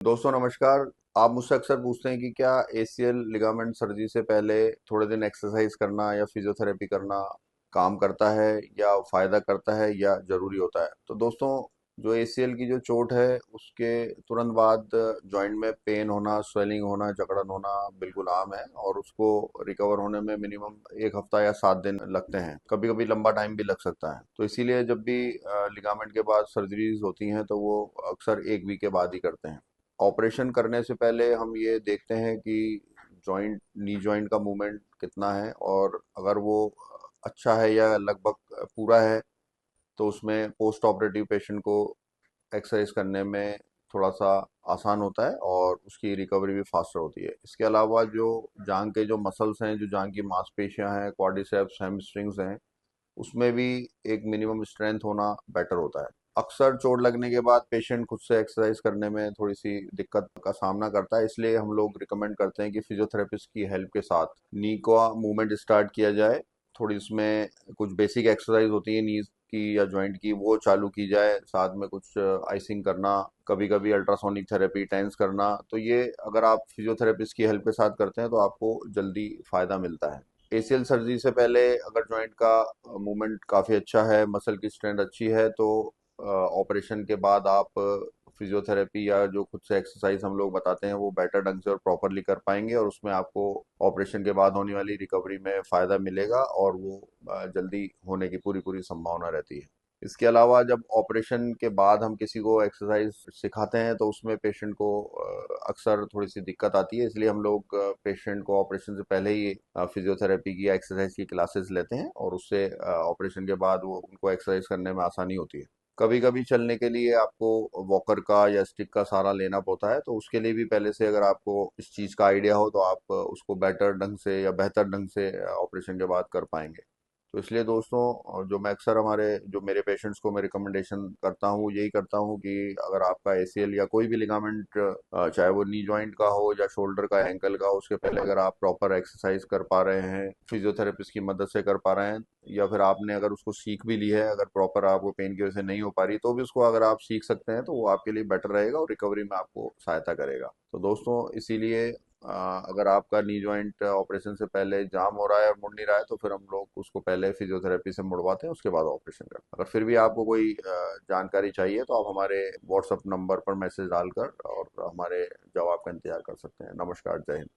दोस्तों नमस्कार। आप मुझसे अक्सर पूछते हैं कि क्या एसीएल लिगामेंट सर्जरी से पहले थोड़े दिन एक्सरसाइज करना या फिजियोथेरेपी करना काम करता है या फायदा करता है या जरूरी होता है। तो दोस्तों, जो एसीएल की जो चोट है उसके तुरंत बाद जॉइंट में पेन होना, स्वेलिंग होना, जकड़न होना बिल्कुल आम है और उसको रिकवर होने में मिनिमम 1 हफ्ता या 7 दिन लगते हैं। कभी कभी लंबा टाइम भी लग सकता है। तो इसीलिए जब भी लिगामेंट के बाद सर्जरीज होती हैं तो वो अक्सर 1 वीक के बाद ही करते हैं। ऑपरेशन करने से पहले हम ये देखते हैं कि जॉइंट नी जॉइंट का मूवमेंट कितना है, और अगर वो अच्छा है या लगभग पूरा है तो उसमें पोस्ट ऑपरेटिव पेशेंट को एक्सरसाइज करने में थोड़ा सा आसान होता है और उसकी रिकवरी भी फास्टर होती है। इसके अलावा जो जांग के जो मसल्स हैं, जो जांग की मांसपेशियां हैं, क्वाड्रिसेप्स, हैमस्ट्रिंग्स हैं, उसमें भी एक मिनिमम स्ट्रेंथ होना बेटर होता है। अक्सर चोट लगने के बाद पेशेंट खुद से एक्सरसाइज करने में थोड़ी सी दिक्कत का सामना करता है, इसलिए हम लोग रिकमेंड करते हैं कि फिजियोथेरेपिस्ट की हेल्प के साथ नी का मूवमेंट स्टार्ट किया जाए। थोड़ी इसमें कुछ बेसिक एक्सरसाइज होती है नीज की या जॉइंट की, वो चालू की जाए। साथ में कुछ आइसिंग करना, कभी कभी अल्ट्रासोनिक थेरेपी, टेंस करना। तो ये अगर आप फिजियोथेरेपिस्ट की हेल्प के साथ करते हैं तो आपको जल्दी फायदा मिलता है। एसीएल सर्जरी से पहले अगर जॉइंट का मूवमेंट काफ़ी अच्छा है, मसल की स्ट्रेंथ अच्छी है, तो ऑपरेशन के बाद आप फिजियोथेरेपी या जो खुद से एक्सरसाइज हम लोग बताते हैं वो बेटर ढंग से और प्रॉपरली कर पाएंगे, और उसमें आपको ऑपरेशन के बाद होने वाली रिकवरी में फ़ायदा मिलेगा और वो जल्दी होने की पूरी पूरी संभावना रहती है। इसके अलावा जब ऑपरेशन के बाद हम किसी को एक्सरसाइज सिखाते हैं तो उसमें पेशेंट को अक्सर थोड़ी सी दिक्कत आती है, इसलिए हम लोग पेशेंट को ऑपरेशन से पहले ही फिजियोथेरेपी की या एक्सरसाइज की क्लासेस लेते हैं, और उससे ऑपरेशन के बाद वो उनको एक्सरसाइज करने में आसानी होती है। कभी कभी चलने के लिए आपको वॉकर का या स्टिक का सहारा लेना पड़ता है, तो उसके लिए भी पहले से अगर आपको इस चीज़ का आइडिया हो तो आप उसको बेटर ढंग से या बेहतर ढंग से ऑपरेशन के बाद कर पाएंगे। तो इसलिए दोस्तों, जो मैं अक्सर जो मेरे पेशेंट्स को मैं रिकमेंडेशन करता हूँ, यही करता हूँ कि अगर आपका एसीएल या कोई भी लिगामेंट, चाहे वो नी जॉइंट का हो या शोल्डर का, एंकल का हो, उसके पहले अगर आप प्रॉपर एक्सरसाइज कर पा रहे हैं, फिजियोथेरेपिस्ट की मदद से कर पा रहे हैं, या फिर आपने अगर उसको सीख भी ली है, अगर प्रॉपर आपको पेन की वजह से नहीं हो पा रही तो भी उसको अगर आप सीख सकते हैं तो वो आपके लिए बेटर रहेगा और रिकवरी में आपको सहायता करेगा। तो दोस्तों, इसीलिए अगर आपका नी जॉइंट ऑपरेशन से पहले जाम हो रहा है और मुड़ नहीं रहा है तो फिर हम लोग उसको पहले फिजियोथेरेपी से मुड़वाते हैं, उसके बाद ऑपरेशन करते हैं। अगर फिर भी आपको कोई जानकारी चाहिए तो आप हमारे व्हाट्सएप नंबर पर मैसेज डालकर और हमारे जवाब का इंतजार कर सकते हैं। नमस्कार, जय हिंद।